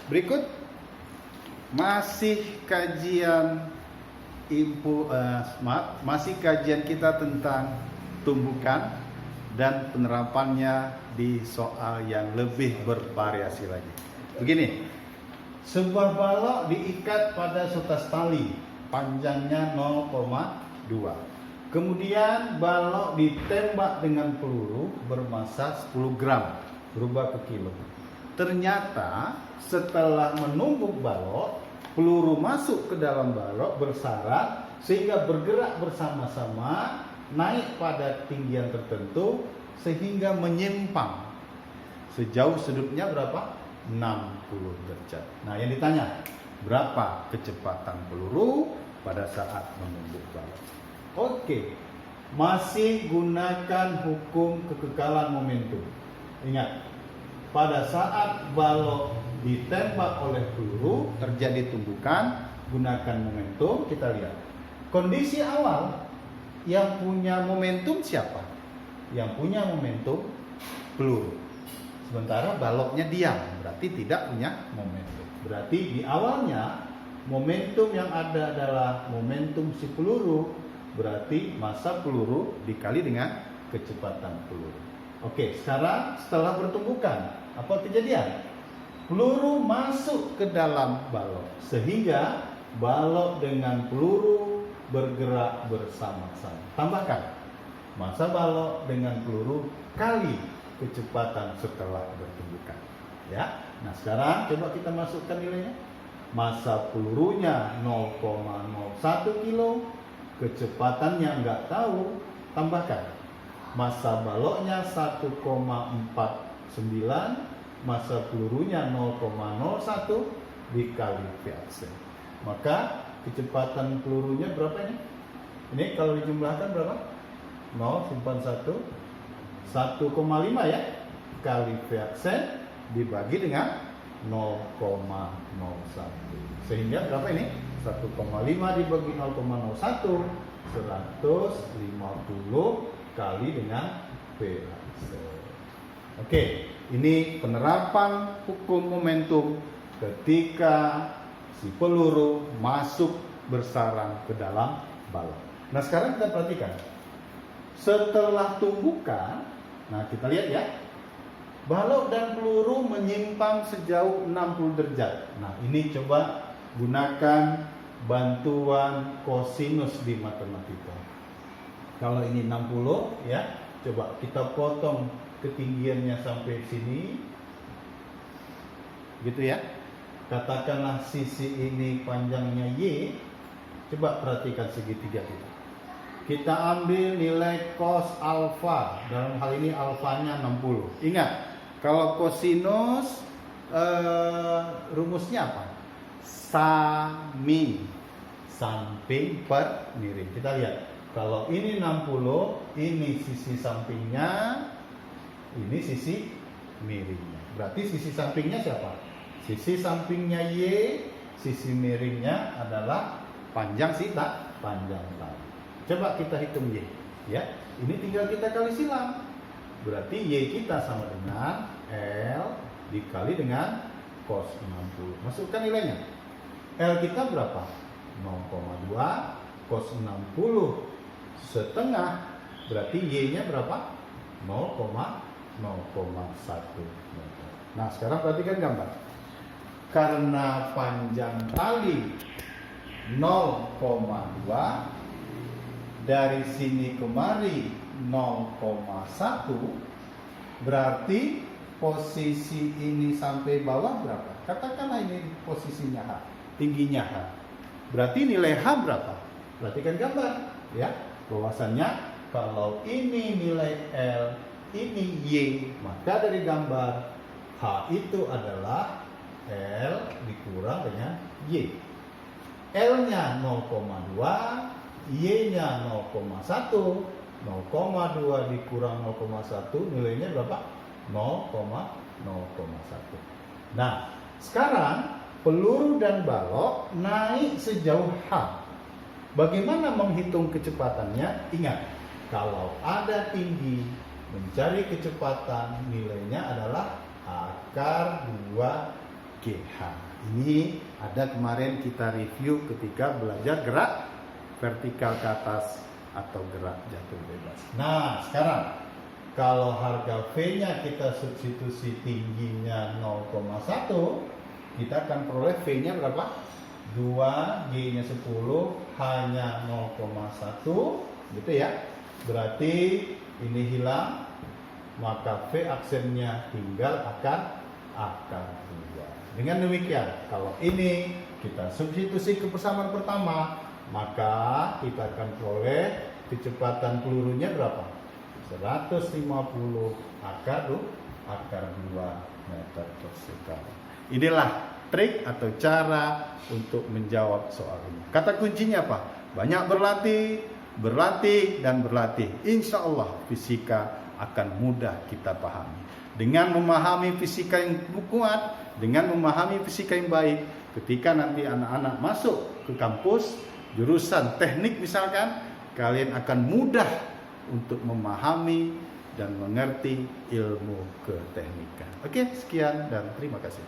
Berikut masih kajian masih kajian kita tentang tumbukan dan penerapannya di soal yang lebih bervariasi lagi. Begini, sebuah balok diikat pada sutas tali, panjangnya 0,2. Kemudian balok ditembak dengan peluru bermassa 10 gram, berubah ke kilo. Ternyata setelah menumbuk balok, peluru masuk ke dalam balok bersarang sehingga bergerak bersama-sama naik pada ketinggian tertentu sehingga menyimpang sejauh sudutnya berapa? 60 derajat. Nah, yang ditanya, berapa kecepatan peluru pada saat menumbuk balok? Oke, masih gunakan hukum kekekalan momentum. Ingat, pada saat balok ditembak oleh peluru terjadi tumbukan, gunakan momentum. Kita lihat kondisi awal, yang punya momentum siapa? Yang punya momentum peluru. Sementara baloknya diam, berarti tidak punya momentum. Berarti di awalnya momentum yang ada adalah momentum si peluru, berarti massa peluru dikali dengan kecepatan peluru. Oke, sekarang setelah bertumbukan, apa kejadian? Peluru masuk ke dalam balok sehingga balok dengan peluru bergerak bersama-sama. Tambahkan massa balok dengan peluru kali kecepatan setelah bertumbukan. Ya. Nah, sekarang coba kita masukkan nilainya. Massa pelurunya 0,01 kilo, kecepatannya nggak tahu, tambahkan. Massa baloknya 1,49, massa pelurunya 0,01 dikali V/c. Maka kecepatan pelurunya berapa ini? Ini kalau dijumlahkan berapa? 0 simpan 1, 1,5 ya, kali V/c dibagi dengan 0,01. Sehingga berapa ini? 1,5 dibagi 0,01, 150 kali dengan V/c. Oke, ini penerapan hukum momentum ketika si peluru masuk bersarang ke dalam balok. Nah, sekarang kita perhatikan. Setelah tumbukan, nah kita lihat ya, balok dan peluru menyimpang sejauh 60 derajat. Nah, ini coba gunakan bantuan kosinus di matematika. Kalau ini 60 ya, coba kita potong ketinggiannya sampai sini. Gitu ya. Katakanlah sisi ini panjangnya Y. Coba perhatikan segitiga kita. Kita ambil nilai cos alfa. Dalam hal ini alfanya 60. Ingat, kalau kosinus rumusnya apa? Sami, samping per miring. Kita lihat. Kalau ini 60, ini sisi sampingnya, ini sisi miringnya. Berarti sisi sampingnya siapa? Sisi sampingnya Y, sisi miringnya adalah panjang panjang tali. Coba kita hitung Y, ya. Ini tinggal kita kali silang. Berarti Y kita sama dengan L dikali dengan cos 60. Masukkan nilainya. L kita berapa? 0,2 cos 60 setengah, berarti Y-nya berapa? 0,1. Nah, sekarang perhatikan gambar. Karena panjang tali 0,2, dari sini kemari 0,1, berarti posisi ini sampai bawah berapa? Katakanlah ini posisinya H, tingginya H. Berarti nilai H berapa? Perhatikan gambar, ya. Bahwasannya kalau ini nilai L, ini Y, maka dari gambar H itu adalah L dikurang dengan Y. L-nya 0,2, Y-nya 0,1, 0,2 dikurang 0,1, nilainya berapa? 0,1. Nah, sekarang peluru dan balok naik sejauh H. Bagaimana menghitung kecepatannya? Ingat, kalau ada tinggi, mencari kecepatan, nilainya adalah akar 2 GH. Ini ada kemarin kita review ketika belajar gerak vertikal ke atas atau gerak jatuh bebas. Nah, sekarang kalau harga V-nya kita substitusi tingginya 0,1, kita akan peroleh V-nya berapa? 2, G-nya 10, H-nya 0,1, gitu ya. Berarti ini hilang, maka V aksennya tinggal akar 3. Dengan demikian, kalau ini kita substitusi ke persamaan pertama, maka kita akan peroleh kecepatan pelurunya berapa? 150 akar 2 meter per sekali. Inilah trik atau cara untuk menjawab soal ini. Kata kuncinya apa? Banyak berlatih, dan berlatih. Insya Allah fisika akan mudah kita pahami. Dengan memahami fisika yang kuat, dengan memahami fisika yang baik, ketika nanti anak-anak masuk ke kampus, jurusan teknik misalkan, kalian akan mudah untuk memahami dan mengerti ilmu keteknikan. Oke, sekian dan terima kasih.